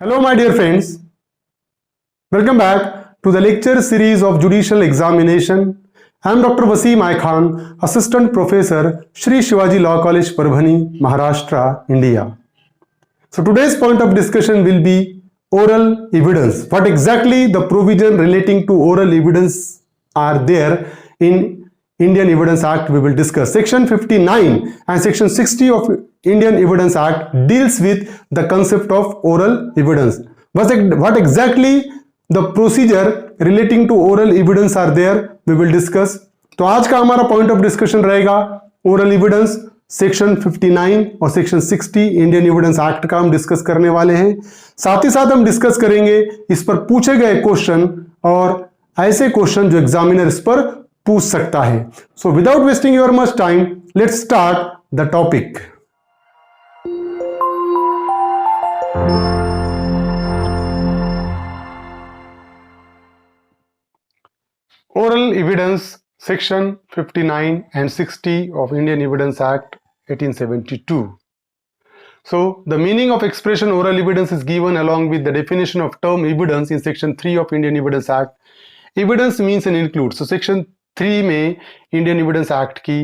Hello, my dear friends. Welcome back to the lecture series of Judicial Examination. I am Dr. Waseem Khan, Assistant Professor, Shri Shivaji Law College, Parbhani, Maharashtra, India. So today's point of discussion will be oral evidence. What exactly the provision relating to oral evidence are there in Indian Evidence Act we will discuss. Section 59 and Section 60 of Indian Evidence Act deals with the concept of oral evidence. What exactly the procedure relating to oral evidence are there we will discuss. तो आज का हमारा point of discussion रहेगा oral evidence section 59 और section 60 Indian evidence act का हम discuss करने वाले हैं। साथ ही साथ हम डिस्कस करेंगे इस पर पूछे गए क्वेश्चन और ऐसे क्वेश्चन जो एग्जामिनर इस पर पूछ सकता है। So without wasting your much time let's start the topic. Oral evidence, Section 59 and 60 of Indian Evidence Act 1872. So, the meaning of expression oral evidence is given along with the definition of term evidence in Section 3 of Indian Evidence Act. Evidence means and includes. So, Section 3 में Indian Evidence Act की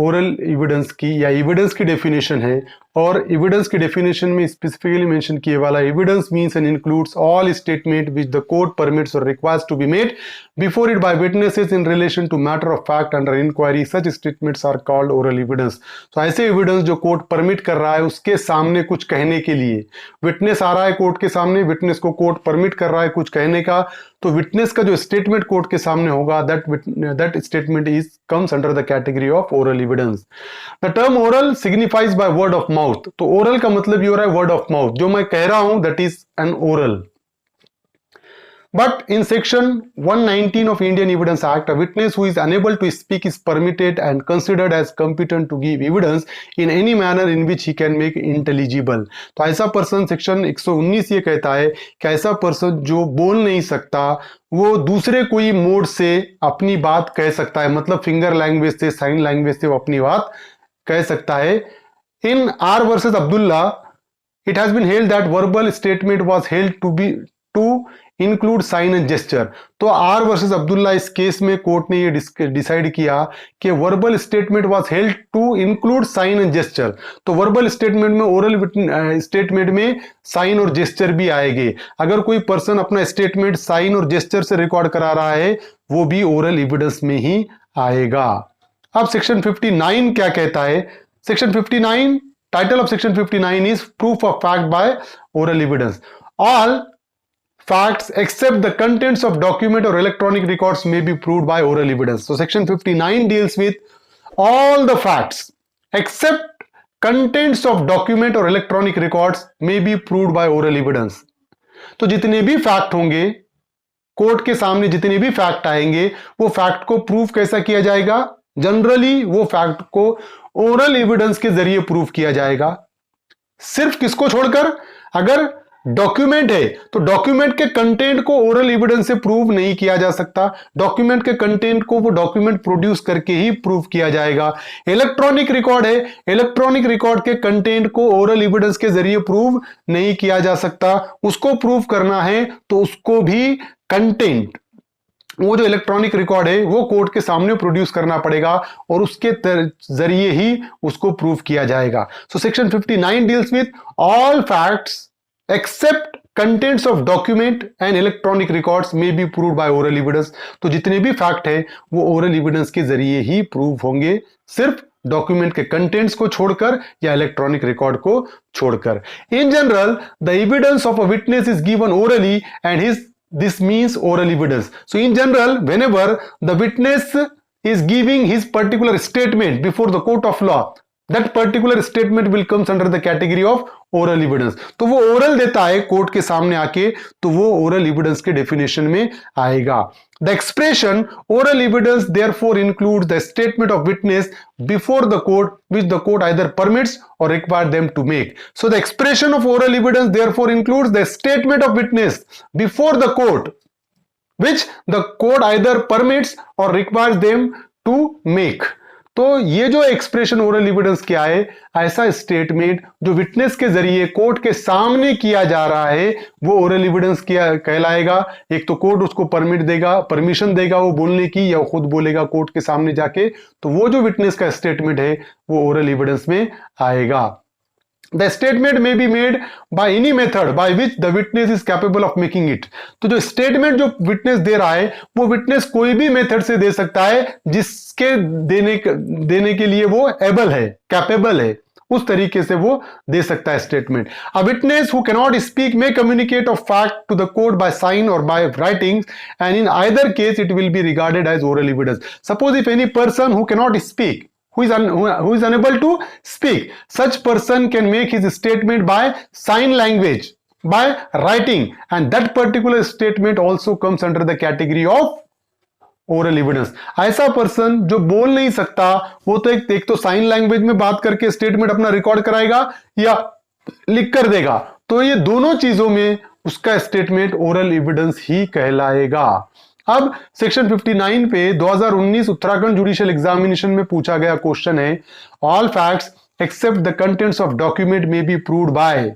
oral evidence की या evidence की definition है और evidence की definition में specifically mention किए वाला evidence means and includes all statement which the court permits or requires to be made before it by witnesses in relation to matter of fact under inquiry. Such statements are called oral evidence. तो ऐसे evidence जो court permit कर रहा है उसके सामने कुछ कहने के लिए, विटनेस आ रहा है कोर्ट के सामने, विटनेस को कोर्ट परमिट कर रहा है कुछ कहने का, तो विटनेस का जो स्टेटमेंट कोर्ट के सामने होगा that statement is comes under the category of oral evidence. The term oral signifies by word of mouth. तो ओरल का मतलब ये हो रहा है वर्ड ऑफ माउथ, जो मैं कह रहा हूं that is an oral. But in section 119 of Indian Evidence Act, a witness who is unable to speak is permitted and considered as competent to give evidence in any manner in which he can make intelligible. तो ऐसा person, section 119 ये कहता है कि ऐसा person जो बोल नहीं सकता वो दूसरे कोई मोड से अपनी बात कह सकता है, मतलब फिंगर लैंग्वेज से, साइन लैंग्वेज से वो अपनी बात कह सकता है। In R versus Abdullah, it has been held that verbal statement was held to include sign and gesture. तो R वर्सेस अब्दुल्ला इस केस में कोर्ट ने ये डिसाइड किया कि verbal statement was held to include sign and gesture. तो verbal statement में, oral statement में साइन और जेस्चर भी आएंगे। अगर कोई पर्सन अपना स्टेटमेंट साइन और जेस्चर से रिकॉर्ड करा रहा है वो भी ओरल एविडेंस में ही आएगा। अब सेक्शन 59 क्या कहता है? Section 59, title of section 59 is proof of fact bye oral evidence. All facts except the contents of document or electronic records may be proved by oral evidence. So section 59 deals with all the facts except contents of document or electronic records may be proved by oral evidence. तो जितने भी fact होंगे court के सामने, जितने भी fact आएंगे वो फैक्ट को प्रूव कैसा किया जाएगा? जनरली वो फैक्ट को ओरल एविडेंस के जरिए प्रूव किया जाएगा। सिर्फ किसको छोड़कर? अगर डॉक्यूमेंट है तो डॉक्यूमेंट के कंटेंट को ओरल एविडेंस से प्रूव नहीं किया जा सकता, डॉक्यूमेंट के कंटेंट को वो डॉक्यूमेंट प्रोड्यूस करके ही प्रूव किया जाएगा। इलेक्ट्रॉनिक रिकॉर्ड है, इलेक्ट्रॉनिक रिकॉर्ड के कंटेंट को ओरल एविडेंस के जरिए प्रूव नहीं किया जा सकता। उसको प्रूव करना है तो उसको भी कंटेंट, वो जो इलेक्ट्रॉनिक रिकॉर्ड है वो कोर्ट के सामने प्रोड्यूस करना पड़ेगा और उसके जरिए ही उसको प्रूव किया जाएगा। So section 59 deals with all facts except contents of document and electronic records may be proved by oral evidence. तो जितने भी फैक्ट है वो ओरल एविडेंस के जरिए ही प्रूव होंगे, सिर्फ डॉक्यूमेंट के कंटेंट्स को छोड़कर या इलेक्ट्रॉनिक रिकॉर्ड को छोड़कर। In general the evidence of a witness is given orally and this means oral evidence. So in general, whenever the witness is giving his particular statement before the court of law, that particular statement will comes under the category of oral evidence. तो वो oral देता है court के सामने आके तो वो oral evidence के डेफिनेशन में आएगा। The expression oral evidence therefore includes the statement of witness before the court which the court either permits or requires them to make. So the expression of oral evidence therefore includes the statement of witness before the court which the court either permits or requires them to make. तो ये जो expression oral evidence क्या है, ऐसा statement जो witness के जरिए court के सामने किया जा रहा है वो ओरल एविडेंस क्या कहलाएगा। एक तो कोर्ट उसको परमिशन देगा वो बोलने की, या खुद बोलेगा कोर्ट के सामने जाके, तो वो जो विटनेस का स्टेटमेंट है वो ओरल एविडेंस में आएगा। The statement may be made by any method by which the witness is capable of making it। तो जो स्टेटमेंट जो विटनेस दे रहा है वो विटनेस कोई भी मेथड से दे सकता है जिसके देने के लिए वो एबल है, कैपेबल है, उस तरीके से वो दे सकता है statement. A witness who cannot speak may communicate of fact to the court by sign or by writing and in either case it will be regarded as oral evidence. Suppose if any person who cannot speak, who is unable to speak, such person can make his statement by sign language, by writing, and that particular statement also comes under the category of oral evidence। ऐसा person जो बोल नहीं सकता वो तो एक तो sign language में बात करके स्टेटमेंट अपना रिकॉर्ड कराएगा या लिख कर देगा, तो ये दोनों चीजों में उसका स्टेटमेंट ओरल एविडेंस ही कहलाएगा। अब सेक्शन 59 पे 2019 उत्तराखंड जुडिशियल एग्जामिनेशन में पूछा गया क्वेश्चन है, all facts except the contents of document may be proved by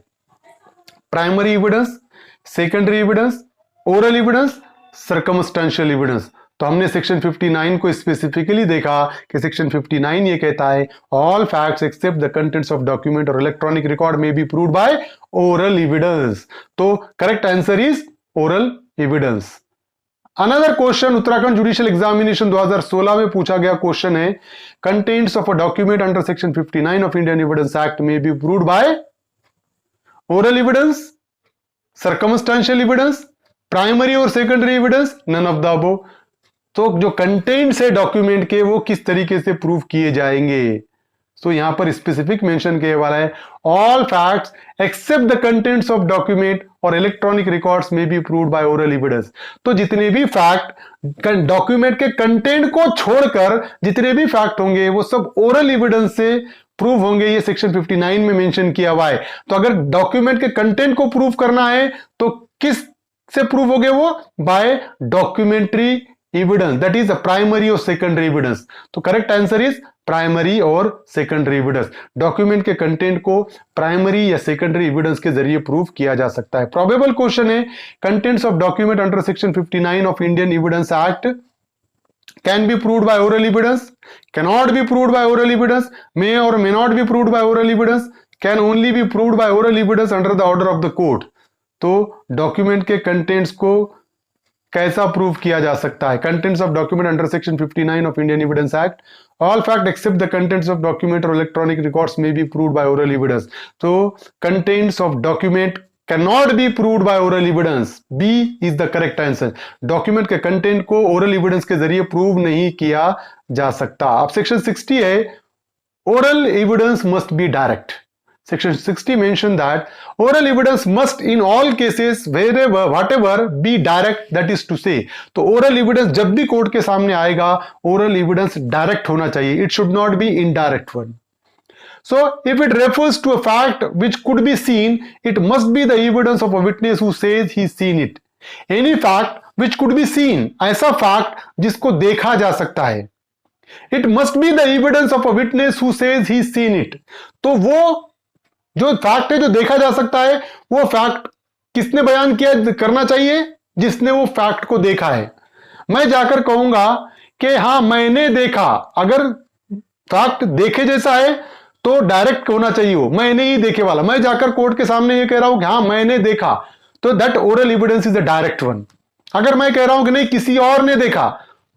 primary evidence, secondary evidence, oral evidence, circumstantial evidence. तो हमने सेक्शन 59 को स्पेसिफिकली देखा कि सेक्शन 59 ये कहता है all facts except the contents of document और electronic record may be proved by oral evidence. तो correct answer is oral evidence. Another question Uttarakhand judicial examination 2016 में पूछा गया क्वेश्चन है, contents of a document under section 59 of Indian evidence act may be proved by oral evidence, circumstantial evidence, primary और secondary evidence, none of the above. तो जो contents है document के वो किस तरीके से प्रूव किए जाएंगे, तो यहां पर स्पेसिफिक मेंशन किए वाला है all facts except the contents of document और इलेक्ट्रॉनिक रिकॉर्ड्स में be proved by oral evidence. तो जितने भी फैक्ट डॉक्यूमेंट के कंटेंट को छोड़कर जितने भी फैक्ट होंगे वो सब ओरल एविडेंस से प्रूव होंगे, ये सेक्शन 59 में मेंशन किया हुआ है। तो अगर डॉक्यूमेंट के कंटेंट को प्रूव करना है तो किस से प्रूव होंगे वो, by documentary evidence, that is primary और सेकेंडरी एविडेंस। तो करेक्ट आंसर इज प्राइमरी और सेकेंडरी एविडेंस। डॉक्यूमेंट के कंटेंट को प्राइमरी या सेकेंडरी एविडेंस के जरिए प्रूव किया जा सकता है। प्रोबेबल क्वेश्चन है, contents of document under section 59 of Indian evidence act can be proved by oral evidence, cannot be proved by oral evidence, may or may not be proved by oral evidence, can only be proved by oral evidence under the order of the court. तो document के contents को कैसा prove किया जा सकता है, contents of document under section 59 of Indian evidence act, all fact except the contents of document और electronic records में be proved by oral evidence. तो contents of document can not be proved by oral evidence, B is the correct answer. Document के content को oral evidence के जरिए prove नहीं किया जा सकता। अब सेक्शन 60 है, oral evidence must be direct. Section 60 mentioned that oral evidence must in all cases wherever whatever be direct, that is to say, तो oral evidence जब भी कोर्ट के सामने आएगा oral evidence direct होना चाहिए, it should not be indirect one। So if it refers to a fact which could be seen, it must be the evidence of a witness who says he's seen it। Any fact which could be seen, ऐसा fact जिसको देखा जा सकता है, it must be the evidence of a witness who says he's seen it। तो वो जो fact है जो देखा जा सकता है वो फैक्ट किसने बयान किया करना चाहिए, जिसने वो फैक्ट को देखा है। मैं जाकर कहूंगा कि हाँ मैंने देखा, अगर फैक्ट देखे जैसा है तो डायरेक्ट होना चाहिए, वो मैंने ही देखे वाला। मैं जाकर कोर्ट के सामने ये कह रहा हूं कि हाँ मैंने देखा, तो that oral evidence is the direct one. अगर मैं कह रहा हूं कि नहीं किसी और ने देखा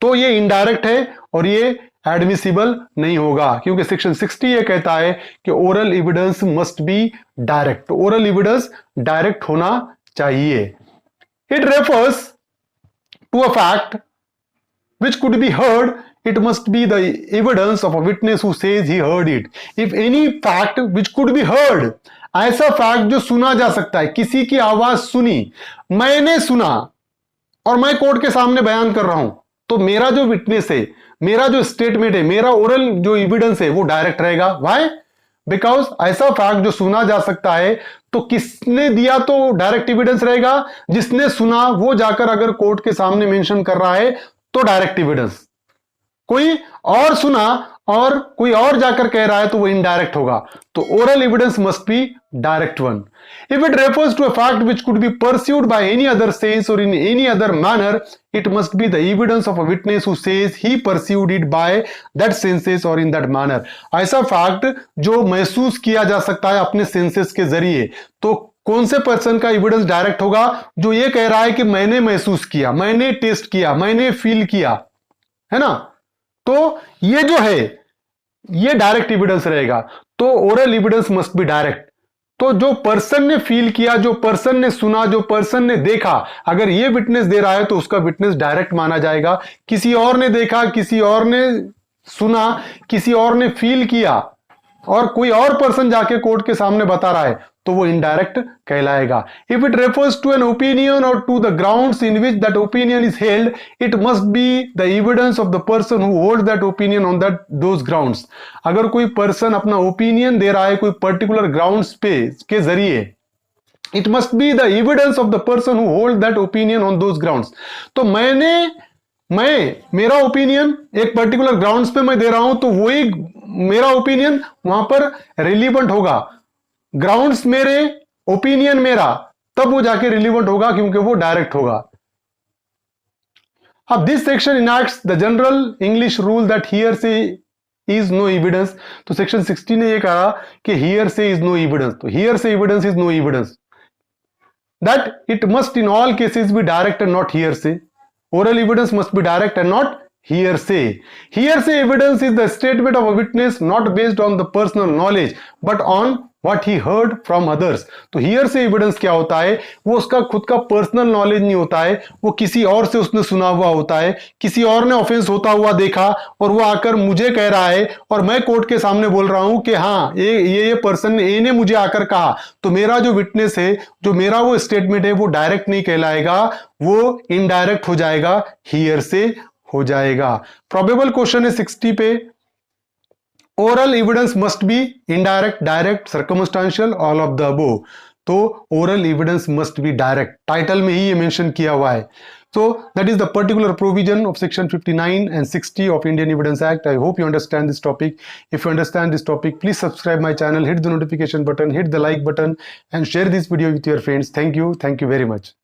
तो ये इनडायरेक्ट है और ये एडमिसिबल नहीं होगा, क्योंकि सेक्शन 60 ये कहता है कि oral evidence must be direct. Oral evidence direct होना चाहिए। It refers to a fact which could be heard, it must be the evidence of a witness who says he heard it। if any fact which could be heard, ऐसा fact जो सुना जा सकता है, किसी की आवाज सुनी, मैंने सुना और मैं कोर्ट के सामने बयान कर रहा हूं, तो मेरा जो विटनेस है, मेरा जो स्टेटमेंट है, मेरा ओरल जो एविडेंस है वो डायरेक्ट रहेगा। व्हाई? बिकॉज ऐसा फैक्ट जो सुना जा सकता है तो किसने दिया तो डायरेक्ट एविडेंस रहेगा, जिसने सुना वो जाकर अगर कोर्ट के सामने मेंशन कर रहा है तो डायरेक्ट एविडेंस। कोई और सुना और कोई और जाकर कह रहा है तो वो इनडायरेक्ट होगा. तो oral evidence must be direct one. If it refers to a fact which could be pursued by any other sense or in any other manner, it must be the evidence of a witness who says he perceived it by that senses or in that manner. ऐसा fact जो महसूस किया जा सकता है अपने senses के जरिए, तो कौन से पर्सन का एविडेंस डायरेक्ट होगा? जो ये कह रहा है कि मैंने महसूस किया, मैंने टेस्ट किया, मैंने फील किया, है ना. तो ये जो है ये डायरेक्ट एविडेंस रहेगा. तो oral evidence must be direct. तो जो पर्सन ने फील किया, जो पर्सन ने सुना, जो पर्सन ने देखा, अगर ये विटनेस दे रहा है तो उसका विटनेस डायरेक्ट माना जाएगा. किसी और ने देखा, किसी और ने सुना, किसी और ने फील किया और कोई और पर्सन जाके कोर्ट के सामने बता रहा है तो वो इनडायरेक्ट कहलाएगा. If it refers to an opinion or to the grounds in which that opinion is held, it must be the evidence of the person who holds that opinion on that those grounds. अगर कोई person अपना opinion दे रहा है कोई particular grounds पे के जरिए, it must be the evidence of the person who hold that opinion on those grounds. तो मेरा ओपिनियन एक पर्टिकुलर ग्राउंड्स पे मैं दे रहा हूं तो वही मेरा ओपिनियन वहां पर रिलीवेंट होगा. ग्राउंड्स मेरे, ओपिनियन मेरा, तब वो जाके रिलीवेंट होगा क्योंकि वो डायरेक्ट होगा. अब this section enacts the general English rule that hearsay is no evidence. तो सेक्शन 60 ने ये कहा कि hearsay is no evidence. तो hearsay evidence is no evidence. That it must in all cases be direct and not hearsay. Oral evidence must be direct and not hearsay. Hearsay evidence is the statement of a witness not based on the personal knowledge but on what he heard from others. तो hearsay evidence क्या होता है? वो उसका खुद का personal knowledge नहीं होता है, वो किसी और से उसने सुना हुआ होता है. किसी और ने ऑफेंस होता हुआ देखा और वो आकर मुझे कह रहा है और मैं कोर्ट के सामने बोल रहा हूं कि हाँ ये पर्सन ने मुझे आकर कहा. तो मेरा जो विटनेस है, जो मेरा वो स्टेटमेंट है, वो डायरेक्ट नहीं कहलाएगा, वो इनडायरेक्ट हो जाएगा, hearsay हो जाएगा. प्रोबेबल क्वेश्चन है 60 पे. Oral evidence must be indirect, direct, circumstantial, all of the above. तो oral evidence must be direct. Title में ही ये मेंशन किया हुआ है. So that is the particular provision of section 59 and 60 of Indian Evidence Act. I hope you understand this topic. If you understand this topic, please subscribe my channel, hit the notification button, hit the like button and share this video with your friends. Thank you very much.